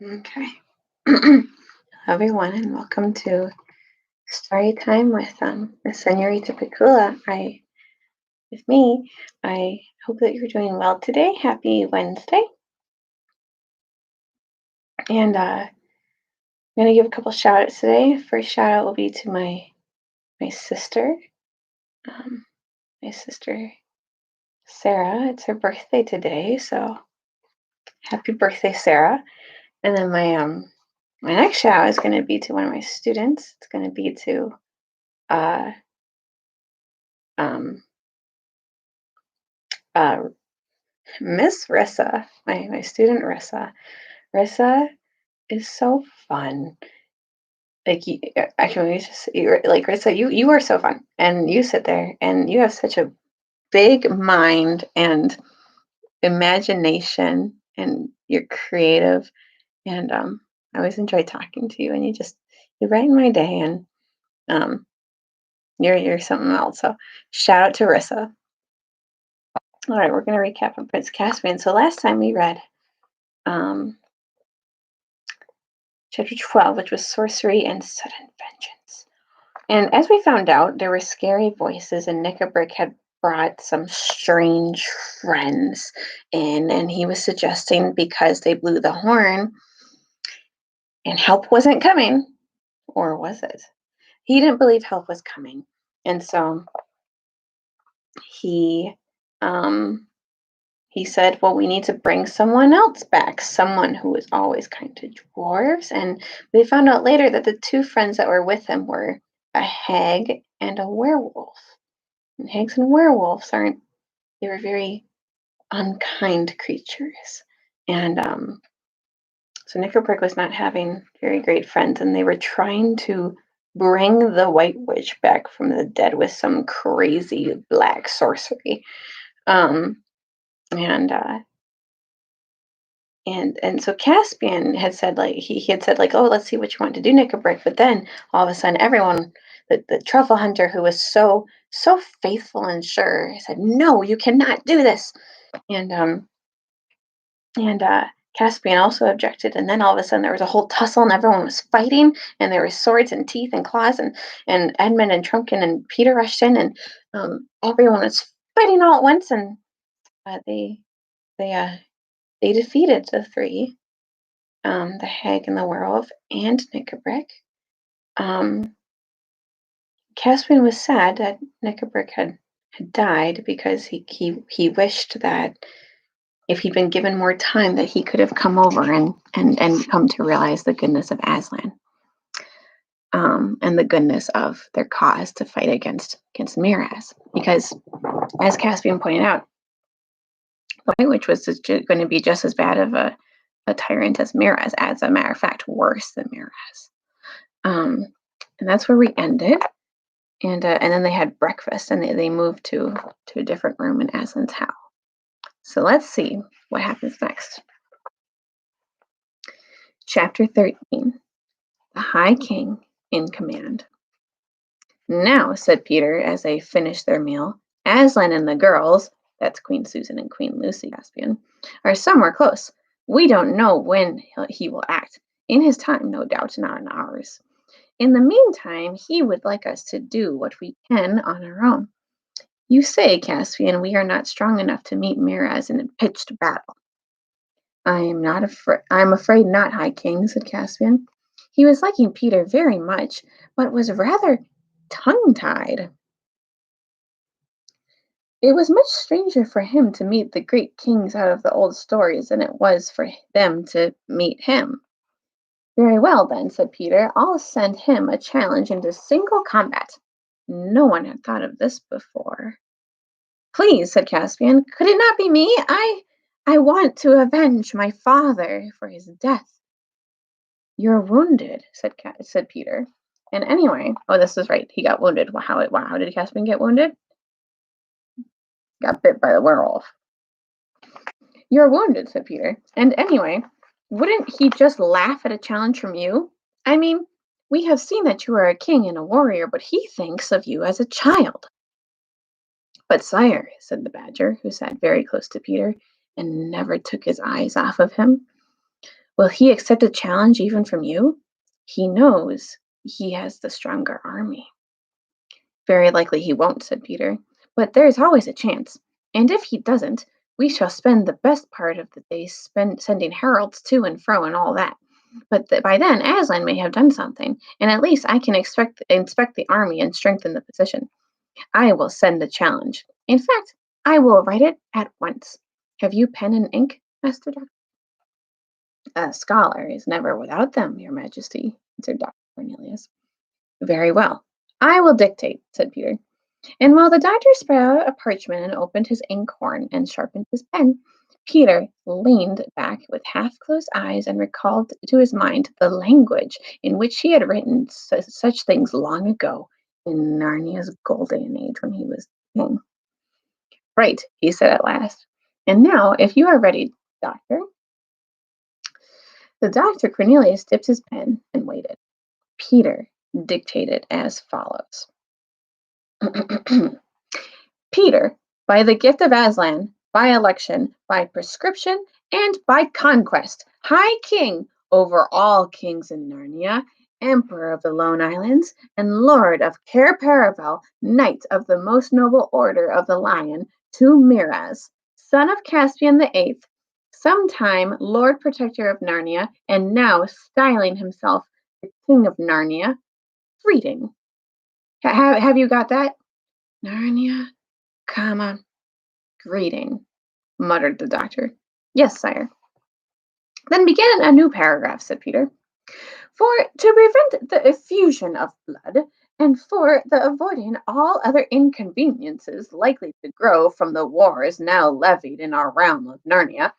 Okay. Hello, everyone, and welcome to Storytime with Miss Senorita Pikula. With me. I hope that you're doing well today. Happy Wednesday, and I'm gonna give a couple shout outs today. First shout out will be to my sister, um, my sister Sarah. It's her birthday today, so happy birthday, Sarah! And then my next shout out is going to be to one of my students. It's going to be to uh um uh Miss Rissa, my student Rissa. Rissa is so fun. Like actually, like Rissa, you are so fun, and you sit there and you have such a big mind and imagination, and you're creative, and I always enjoy talking to you, and you brighten my day, and um, you're something else. So shout out to Rissa. All right, we're gonna recap on Prince Caspian. So last time we read um, chapter 12, which was sorcery and sudden vengeance. And as we found out, there were scary voices, and Knickerbrick had brought some strange friends in, and he was suggesting because they blew the horn and help wasn't coming, or was it? He didn't believe help was coming. And so he um he said, well, we need to bring someone else back, someone who was always kind to dwarves. And they found out later that the two friends that were with him were a hag and a werewolf. And hags and werewolves aren't, they were very unkind creatures. And so Knickerbrick was not having very great friends, and they were trying to bring the White Witch back from the dead with some crazy black sorcery. Um, and and so Caspian had said, like, he had said, like, oh, let's see what you want to do, Knickerbrick. But then all of a sudden everyone, the truffle hunter, who was so faithful and sure, said, no, you cannot do this. And Caspian also objected, and then all of a sudden there was a whole tussle, and everyone was fighting, and there was swords and teeth and claws, and Edmund and Trumpkin and Peter rushed in, and everyone was fighting all at once, and they they uh, they defeated the three, the hag and the werewolf and Knickerbrick. Um, Caspian was sad that Knickerbrick had died, because he wished that if he'd been given more time, that he could have come over and come to realize the goodness of Aslan, and the goodness of their cause to fight against Miraz. Because, as Caspian pointed out, the White Witch was going to be just as bad of a tyrant as Miraz. As a matter of fact, worse than Miraz. And that's where we ended. And then they had breakfast, and they moved to a different room in Aslan's house. So let's see what happens next. Chapter 13. The High King in Command. Now, said Peter as they finished their meal, Aslan and the girls, that's Queen Susan and Queen Lucy Caspian, are somewhere close. We don't know when he will act. In his time, no doubt, not in ours. In the meantime, he would like us to do what we can on our own. You say, Caspian, we are not strong enough to meet Miraz in a pitched battle. I am afraid not, High King, said Caspian. He was liking Peter very much, but was rather tongue-tied. It was much stranger for him to meet the great kings out of the old stories than it was for them to meet him. Very well, then, said Peter. I'll send him a challenge into single combat. No one had thought of this before. Please, said Caspian, could it not be me? I want to avenge my father for his death. You're wounded, said Peter. And anyway, oh, this is right. He got wounded. How did Caspian get wounded? Got bit by the werewolf. You're wounded, said Peter. And anyway, wouldn't he just laugh at a challenge from you? I mean, we have seen that you are a king and a warrior, but he thinks of you as a child. But sire, said the badger, who sat very close to Peter and never took his eyes off of him, Will he accept a challenge even from you? He knows he has the stronger army. Very likely he won't, said Peter, but there's always a chance. And if he doesn't, we shall spend the best part of the day sending heralds to and fro and all that. But by then, Aslan may have done something, and at least I can inspect the army and strengthen the position. I will send the challenge. In fact, I will write it at once. Have you pen and ink, asked the doctor? A scholar is never without them, Your Majesty, answered Dr. Cornelius. Very well. I will dictate, said Peter. And while the doctor spread out a parchment and opened his inkhorn and sharpened his pen, Peter leaned back with half closed eyes and recalled to his mind the language in which he had written such things long ago in Narnia's golden age when he was king. Right, he said at last. And now, if you are ready, doctor. The doctor Cornelius dipped his pen and waited. Peter dictated as follows. Peter, by the gift of Aslan, by election, by prescription, and by conquest, High King over all kings in Narnia, Emperor of the Lone Islands, and Lord of Cair Paravel, Knight of the most noble order of the Lion, to Miraz, son of Caspian the Eighth, sometime Lord Protector of Narnia, and now styling himself the King of Narnia, greeting. Have you got that? Narnia, comma, greeting, muttered the doctor. Yes, sire. Then begin a new paragraph, said Peter. For to prevent the effusion of blood, and for the avoiding all other inconveniences likely to grow from the wars now levied in our realm of Narnia,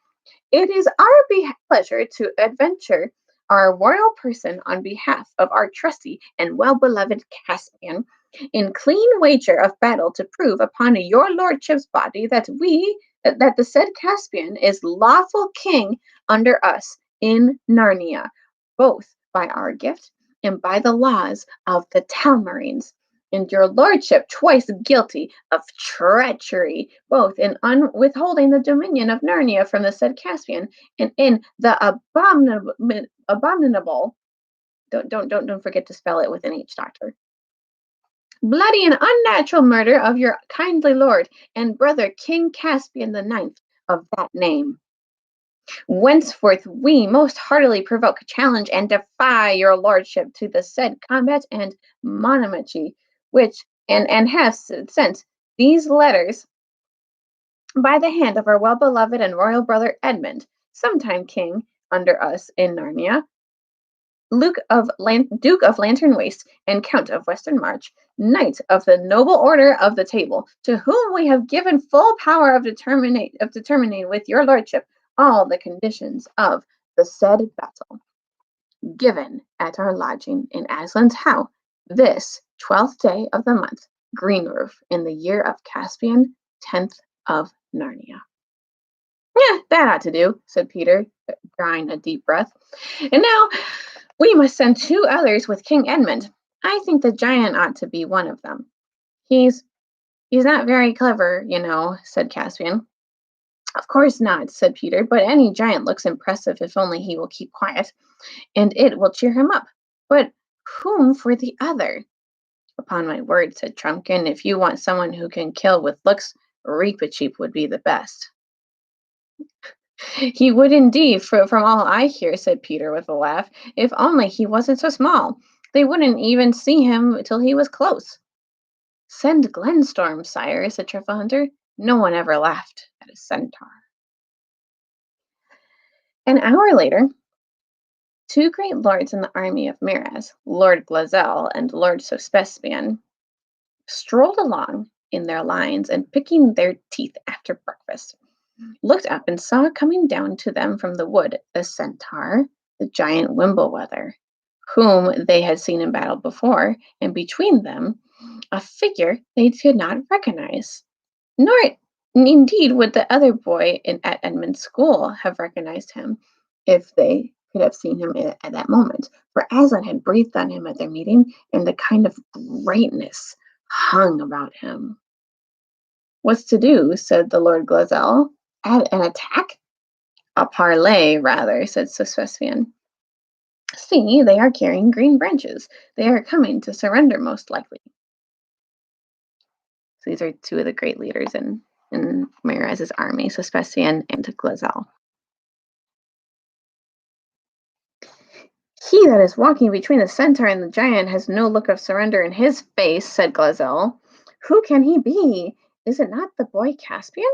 it is our pleasure to adventure our royal person on behalf of our trusty and well-beloved Caspian in clean wager of battle to prove upon your lordship's body that the said Caspian is lawful king under us in Narnia, both by our gift and by the laws of the Talmarines, and your lordship twice guilty of treachery, both in withholding the dominion of Narnia from the said Caspian, and in the abominable don't forget to spell it with an H, doctor. Bloody and unnatural murder of your kindly lord and brother King Caspian the Ninth of that name. Whenceforth we most heartily provoke, challenge, and defy your lordship to the said combat and monomachi, which and have sent these letters by the hand of our well-beloved and royal brother Edmund, sometime king under us in Narnia, Duke of Lantern Waste and Count of Western March, Knight of the Noble Order of the Table, to whom we have given full power of determining with your lordship all the conditions of the said battle, given at our lodging in Aslan's Howe, this 12th day of the month, green roof, in the year of Caspian, 10th of Narnia. Yeah, that ought to do, said Peter, drawing a deep breath. And now we must send 2 others with King Edmund. I think the giant ought to be one of them. He's not very clever, said Caspian. Of course not, said Peter, but any giant looks impressive if only he will keep quiet, and it will cheer him up. But whom for the other? Upon my word, said Trumpkin, if you want someone who can kill with looks, Reepicheep would be the best. He would indeed, from all I hear, said Peter with a laugh, if only he wasn't so small. They wouldn't even see him till he was close. Send Glenstorm, sire, said Trufflehunter. No one ever laughed at a centaur. An hour later, 2 great lords in the army of Miraz, Lord Glazelle and Lord Sospesian, strolled along in their lines and picking their teeth after breakfast, looked up and saw coming down to them from the wood the centaur, the giant Wimblewether, whom they had seen in battle before, and between them a figure they did not recognize. Nor, indeed, would the other boy at Edmund's school have recognized him if they could have seen him at that moment, for Aslan had breathed on him at their meeting, and the kind of greatness hung about him. What's to do, said the Lord Glazelle. An attack? A parlay, rather, said Sospespian. See, they are carrying green branches. They are coming to surrender, most likely. So these are two of the great leaders in Mayorez's army, Sospespian and Glazell. He that is walking between the centaur and the giant has no look of surrender in his face, said Glazell. Who can he be? Is it not the boy Caspian?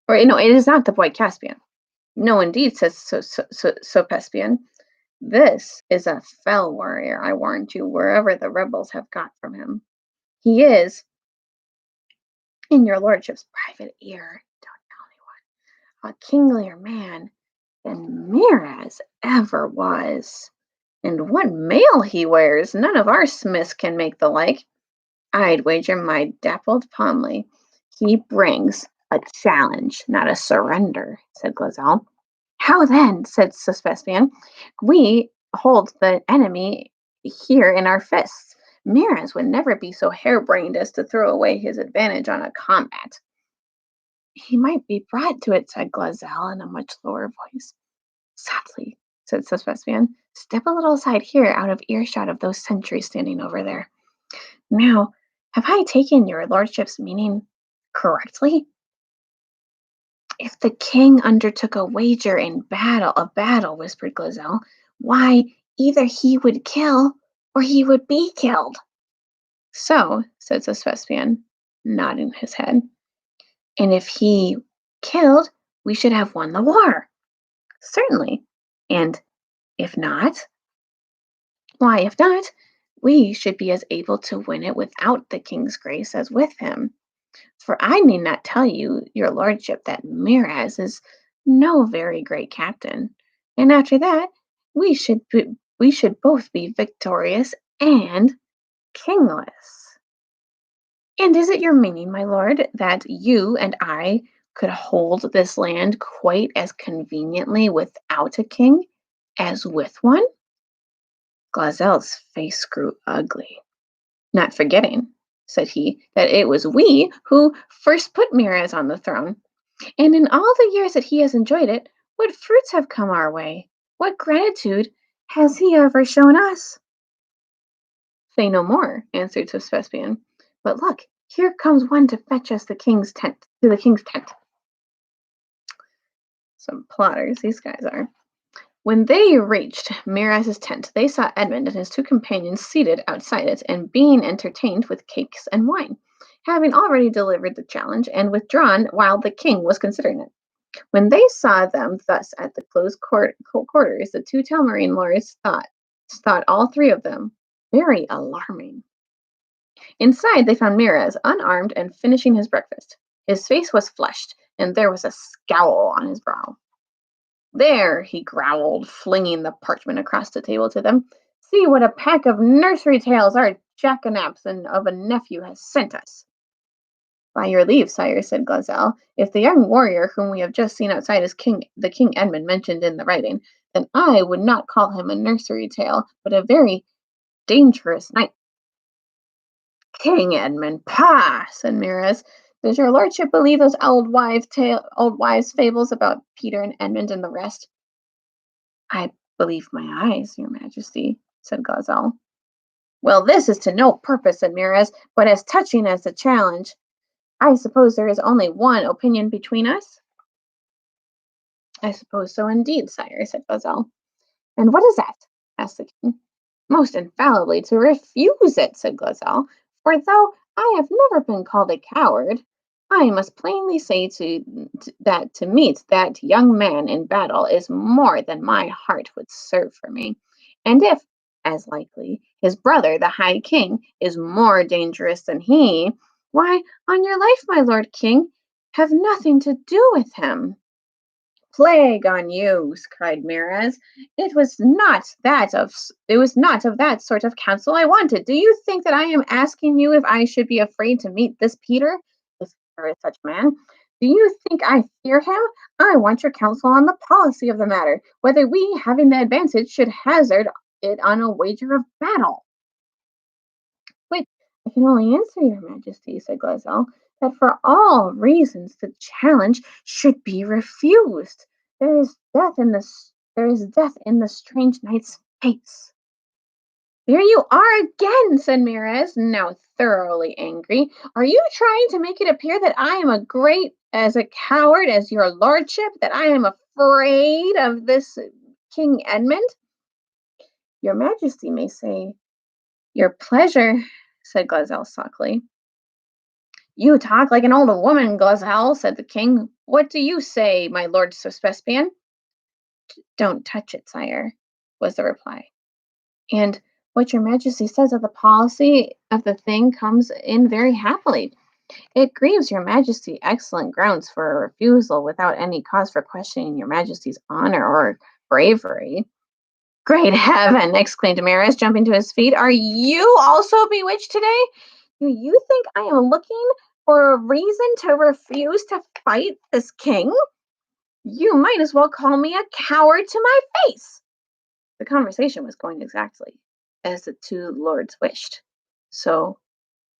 Or no, it is not the boy Caspian. No, indeed, says Sopespian. This is a fell warrior, I warrant you, wherever the rebels have got from him. He is, in your lordship's private ear, don't tell anyone, a kinglier man than Mirez ever was. And what mail he wears! None of our smiths can make the like. I'd wager my dappled Pomley he brings a challenge, not a surrender, said Glazell. How then, said Sospespian, we hold the enemy here in our fists. Mirez would never be so harebrained as to throw away his advantage on a combat. He might be brought to it, said Glazell in a much lower voice. Sadly, said Sospespian, step a little aside here out of earshot of those sentries standing over there. Now, have I taken your lordship's meaning correctly? If the king undertook a wager in battle, whispered Glazell, why, either he would kill or he would be killed. So, said Sospespian, nodding his head, and if he killed, we should have won the war. Certainly. And if not, why, if not, we should be as able to win it without the king's grace as with him. For I need not tell you, your lordship, that Mirez is no very great captain. And after that, we should both be victorious and kingless. And is it your meaning, my lord, that you and I could hold this land quite as conveniently without a king as with one? Glazell's face grew ugly. Not forgetting, said he, that it was we who first put Mirez on the throne. And in all the years that he has enjoyed it, what fruits have come our way? What gratitude has he ever shown us? Say no more, answered Sospespian. But look, here comes one to fetch us to the king's tent. Some plotters, these guys are. When they reached Mirez's tent, they saw Edmund and his two companions seated outside it and being entertained with cakes and wine, having already delivered the challenge and withdrawn while the king was considering it. When they saw them thus at the closed quarters, the two Telmarine lords thought all three of them very alarming. Inside, they found Mirez unarmed and finishing his breakfast. His face was flushed, and there was a scowl on his brow. There, he growled, flinging the parchment across the table to them. See what a pack of nursery tales our jackanapes of a nephew has sent us. By your leave, sire, said Glazell, if the young warrior whom we have just seen outside is the King Edmund mentioned in the writing, then I would not call him a nursery tale, but a very dangerous knight. King Edmund, pah, said Mirez. Does your lordship believe those old wives' fables about Peter and Edmund and the rest? I believe my eyes, your majesty, said Glazell. Well, this is to no purpose, said Mirez, but as touching as the challenge. I suppose there is only one opinion between us? I suppose so indeed, sire, said Glazell. And what is that? asked the king. Most infallibly to refuse it, said Glazell, for though I have never been called a coward, I must plainly say that to meet that young man in battle is more than my heart would serve for me. And if, as likely, his brother, the High King, is more dangerous than he, why, on your life, my lord king, have nothing to do with him. Plague on you, cried Mirez. It was not of that sort of counsel I wanted. Do you think that I am asking you if I should be afraid to meet this Peter, if there is such man? Do you think I fear him? I want your counsel on the policy of the matter, whether we, having the advantage, should hazard it on a wager of battle. Which I can only answer, your majesty, said Glazell, that for all reasons the challenge should be refused. There is death in the strange knight's face." "There you are again," said Mirez, now thoroughly angry. "Are you trying to make it appear that I am as a coward as your lordship, that I am afraid of this King Edmund?" "Your Majesty may say your pleasure," said Glazelle softly. "You talk like an old woman, Glazelle," said the king. "What do you say, my lord Suspispian?" "Don't touch it, sire," was the reply. "And what your Majesty says of the policy of the thing comes in very happily. It grieves your Majesty excellent grounds for a refusal without any cause for questioning your Majesty's honor or bravery." "Great heaven!" exclaimed Damaris, jumping to his feet. "Are you also bewitched today? Do you think I am looking for a reason to refuse to fight this king? You might as well call me a coward to my face." The conversation was going exactly as the two lords wished, so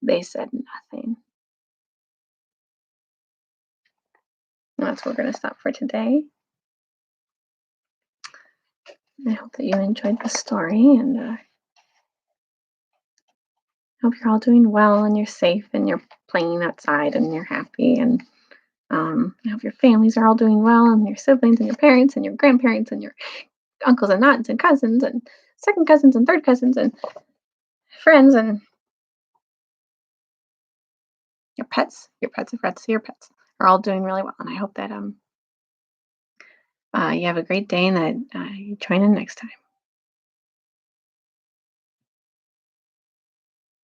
they said nothing. And that's where we're going to stop for today. I hope that you enjoyed the story, and hope you're all doing well and you're safe and you're playing outside and you're happy. And I hope your families are all doing well, and your siblings and your parents and your grandparents and your uncles and aunts and cousins and second cousins and third cousins and friends and your pets, if to see your pets, are all doing really well. And I hope that you have a great day and that you join in next time.